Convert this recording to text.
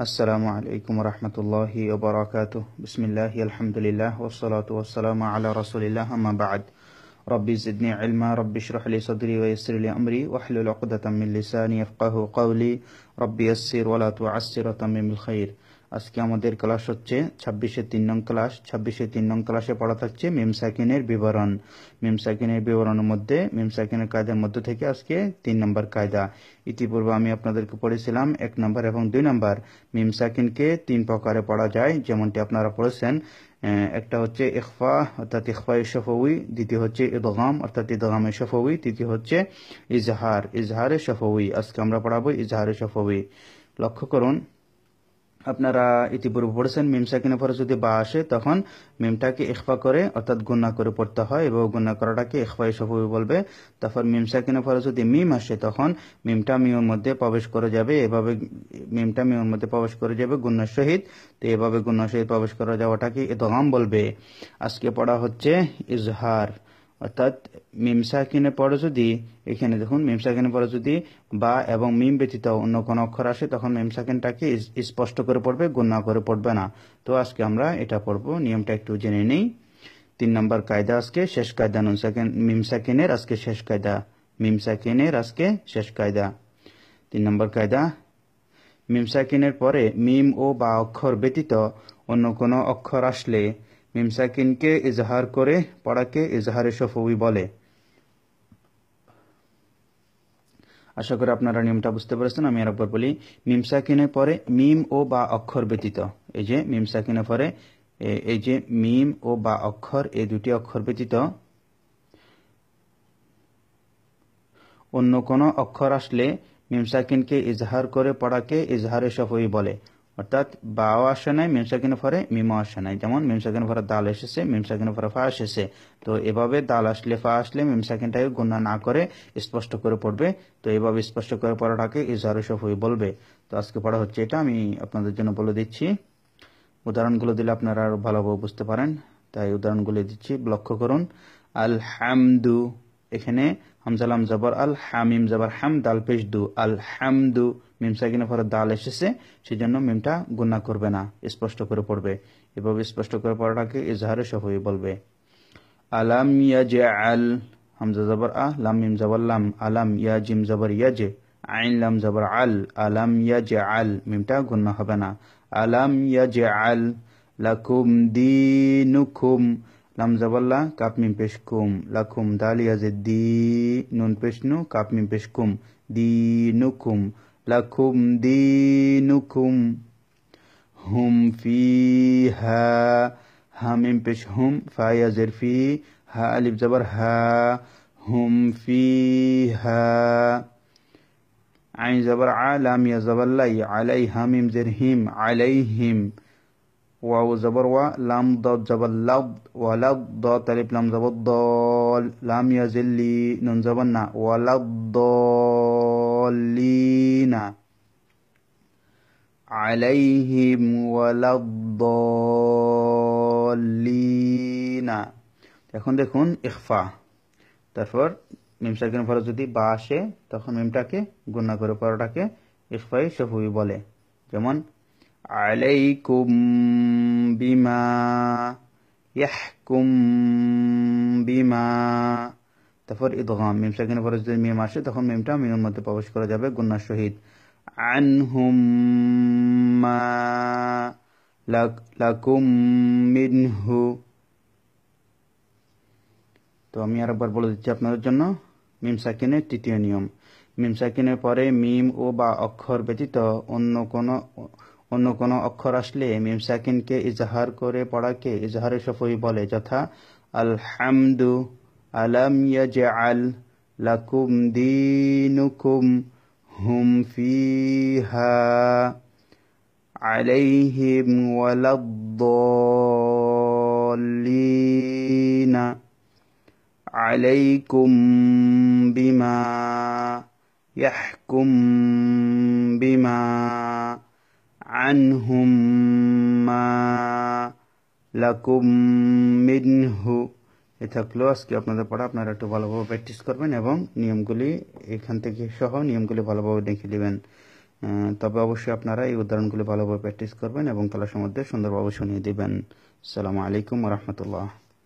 আসসালামু আলাইকুম রহমতুল্লাহি ওয়া বারাকাতুহু বিসমিল্লাহি আলহামদুলিল্লাহ ওয়াসসালাতু ওয়াসসালামু আলা রাসূলিল্লাহ আম্মা বা'দ রব্বি জিদনি ইলমা রব্বি ইশরাহ লি সাদরি ওয়া ইয়াসসির লি আমরি ওয়াহলুল উকদাতাম মিন লিসানি ইয়াফকাহু কওলি রব্বি ইয়াসসির ওয়া লা তু'আসসির ওয়া তাম্মিমিল খাইর। আজকে আমাদের ক্লাস হচ্ছে 26-এর 3 নং ক্লাস। 26-এর 3 নং ক্লাসে পড়া থাকছে মিম সাকিনের বিবরণ। মিম সাকিনের বিবরণের মধ্যে মিম সাকিনের কায়দার মধ্যে থেকে আজকে 3 নম্বর কায়দা। ইতিপূর্বে আমি আপনাদেরকে পড়েছিলাম 1 নম্বর এবং 2 নম্বর। মিম সাকিনকে 3 প্রকারে পড়া যায়, যেমনটি আপনারা পড়েছেন। একটা হচ্ছে ইখফা অর্থাৎ ইখফায়ে শফাউই, দ্বিতীয় হচ্ছে ইদগাম অর্থাৎ ইদগামে শফাউই, তৃতীয় হচ্ছে ইজহারে শফাউই। আজকে আমরা পড়াবো ইজহারে শফাউই। লক্ষ্য করুন, আপনারা ইতিপূর্বে পড়েছেন মিম সাকিনের পরে যদি বা আসে তখন মিমটাকে ইখফা করে অর্থাৎ গুণা করে পড়তে হয় এবং গুণা করাটাকে ইখফায়ে শফাউই বলবে। তারপর মিম সাকিনের পরে যদি মিম আসে তখন মিমটা মিমের মধ্যে প্রবেশ করে যাবে, এভাবে মিমটা মিমের মধ্যে প্রবেশ করে যাবে গুণার সহিত। তো এভাবে গুণার সহিত প্রবেশ করে যাওয়াটাকে ইদগাম বলবে। আজকে পড়া হচ্ছে ইজহার অর্থাৎ মিম সাকিনের পরে যদি, এখানে দেখুন মিম সাকিনের পরে যদি বা এবং মিম ব্যতীত অন্য কোনো অক্ষর আসে তখন মিম সাকিনটাকে স্পষ্ট করে পড়বে, গুণা করে পড়বে না। তো আজকে আমরা এটা পড়বো, নিয়মটা একটু জেনে নেই। 3 নম্বর কায়দা আজকে শেষ কায়দা, মিম সাকিনের আজকে শেষ কায়দা। মিম সাকিনের আজকে শেষ কায়দা 3 নম্বর কায়দা। মিম সাকিনের পরে মিম ও বা অক্ষর ব্যতীত অন্য কোনো অক্ষর আসলে মিম সাকিনকে ইজহার করে পড়াকে ইজহারে শফাউই বলে। আশা করি আপনারা নিয়মটা বুঝতে পেরেছেন। আমি আরেকবার বলি, মিম সাকিনের পরে মিম ও বা অক্ষর ব্যতীত, এই যে মিম সাকিনের পরে এই যে মিম ও বা অক্ষর, এই দুটি অক্ষর ব্যতীত অন্য কোনো অক্ষর আসলে মিম সাকিনকে ইজহার করে পড়াকে ইজহারে শফাউই বলে। অর্থাৎ বাও আসে নাই মিম সাকিনের পরে, মিমও আসে নাই। যেমন মিম সাকিনের পরে দাল এসেছে, মিম সাকিনের পরে ফা এসেছে। তো এভাবে দাল আসলে ফা আসলে মিম সাকিনটাকে গুণা না করে স্পষ্ট করে পড়বে। তো এভাবে স্পষ্ট করে পড়াটাকে ইজহারে শফাউই বলবে। তো আজকে পড়া হচ্ছে এটা, আমি আপনাদের জন্য বলে দিচ্ছি। উদাহরণগুলো দিলে আপনারা আরো ভালোভাবে বুঝতে পারেন, তাই উদাহরণগুলো দিচ্ছি। লক্ষ্য করুন, আলহামদু, এখানে হামজা লাম জবর আল, হামিম জবর হাম, দাল পেশ দু, আলহামদু। মিম সাকিনের পরে দাল এসেছে, সেজন্য মিমটা গুণা করবে না, স্পষ্ট করে পড়বে। এভাবে স্পষ্ট করে পড়াটাকে ইজহারে শফাউই বলবে। আলাম ইয়াজআল, হামজা জবর আ, লাম মিম জবর লাম, আলাম ইয়া জিম জবর ইয়াজে, আইন লাম জবর আল, আলাম ইয়াজআল, মিমটা গুণা হবে না। আলাম ইয়াজআল লাকুম দীনুকুম, লাম জবল্লা কাপ মিম পেশ কুম, লাকুম দাল ইয়াজে দি, নুন পেশ নু, কাপ মিম পেশ কুম, দীনুকুম, লাকুম দীনুকুম। হুম ফিহা, হা মিম পেশ হুম, ফা ইয়াজের ফি, হা আলিফ জবর হা, হুম ফিহা। আইন জবর আ, লাম ইয়া জবর লাই, আলাই, হা মিম জের হিম, আলাইহিম। ওয়াও জবর ওয়া, লাম দদ জবর লাদ, ওয়ালাদ, দদ আলিফ লাম জবর দল, লাম ইয়াজিল্লি, নুন জবর না, ওয়ালাদ্দল্লিনা, আলাইহিম ওয়ালাদ্দল্লিনা। এখন দেখুন ইখফা, তারপর মিম সাকিনের পরে যদি বা আসে তখন মিমটাকে গুণা করে পড়াটাকে ইখফায়ে শফাউই বলে। যেমন আলাইকুম বিমা ইয়াহকুম বিমা। তারপর ইদগাম, মিম সাকিনের পরে যদি মিম আসে তখন মিমটা মিমের মধ্যে প্রবেশ করা যাবে গুণার সহিত। আনহুম মা লাকুম মিনহু। তো আমি আরেকবার বলে দিচ্ছি আপনাদের জন্য মিম সাকিনের তৃতীয় নিয়ম। মিম সাকিনের পরে মিম ও বা অক্ষর ব্যতীত অন্য কোনো অক্ষর আসলে মিম সাকিনকে ইজহার করে পড়াকে ইজহারে শফাউই বলে। যথা আলহামদু, আলাম ইয়াজআল লাকুম দীনুকুম, হুম ফিহা, আলাইহিম ওয়ালাদ্দল্লিনা, আলাইকুম বিমা ইয়াহকুম বিমা, আনহুম মা লাকুম মিনহু। এ থাকলো আজকে আপনাদের পড়া। আপনারা একটু ভালোভাবে প্র্যাকটিস করবেন এবং নিয়মগুলি এখান থেকে সহ নিয়মগুলি ভালোভাবে দেখে নেবেন। তবে অবশ্যই আপনারা এই উদাহরণগুলো ভালোভাবে প্র্যাকটিস করবেন এবং ক্লাসের মধ্যে সুন্দরভাবে শুনিয়ে দিবেন। আসসালামু আলাইকুম ওয়া রাহমাতুল্লাহ।